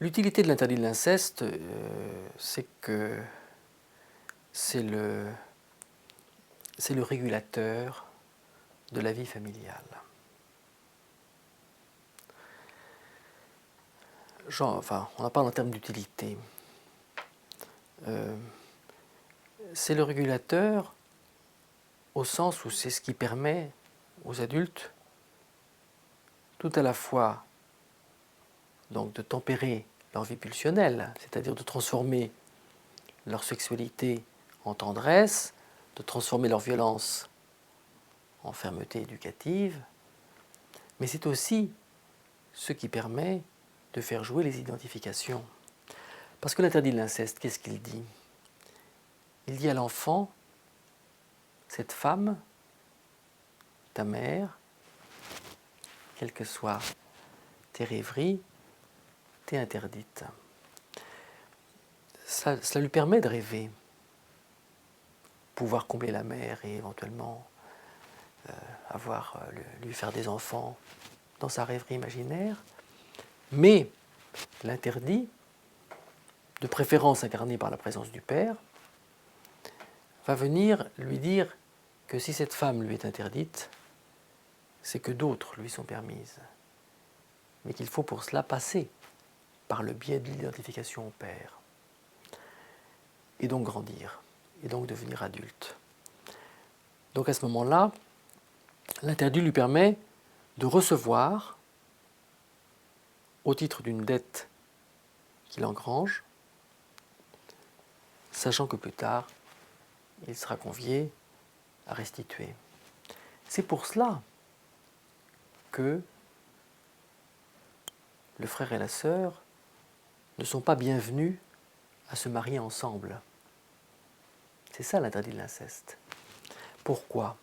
L'utilité de l'interdit de l'inceste, c'est que c'est le régulateur de la vie familiale. Enfin, on en parle en termes d'utilité. C'est le régulateur au sens où c'est ce qui permet aux adultes tout à la fois donc, de tempérer leur vie pulsionnelle, c'est-à-dire de transformer leur sexualité en tendresse, de transformer leur violence en fermeté éducative, mais c'est aussi ce qui permet de faire jouer les identifications. Parce que l'interdit de l'inceste, qu'est-ce qu'il dit? Il dit à l'enfant, cette femme, ta mère, quelles que soient tes rêveries, t'est interdite. Cela lui permet de rêver, pouvoir combler la mer et éventuellement lui faire des enfants dans sa rêverie imaginaire. Mais l'interdit, de préférence incarné par la présence du père, va venir lui dire que si cette femme lui est interdite, c'est que d'autres lui sont permises, mais qu'il faut pour cela passer par le biais de l'identification au père, et donc grandir, et donc devenir adulte. Donc à ce moment-là, l'interdit lui permet de recevoir, au titre d'une dette qu'il engrange, sachant que plus tard, il sera convié à restituer. C'est pour cela que le frère et la sœur ne sont pas bienvenus à se marier ensemble. C'est ça l'interdit de l'inceste. Pourquoi?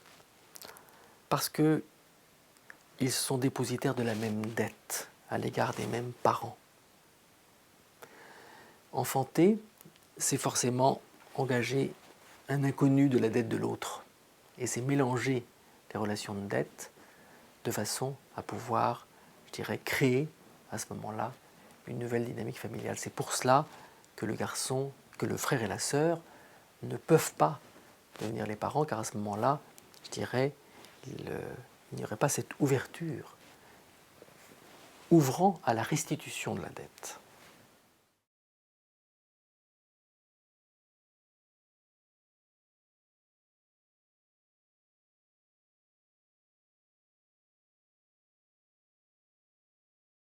Parce qu'ils sont dépositaires de la même dette à l'égard des mêmes parents. Enfanter, c'est forcément engager un inconnu de la dette de l'autre. Et c'est mélanger les relations de dette de façon à pouvoir, je dirais, créer à ce moment-là une nouvelle dynamique familiale. C'est pour cela que le frère et la sœur ne peuvent pas devenir les parents, car à ce moment-là, je dirais, il n'y aurait pas cette ouverture ouvrant à la restitution de la dette.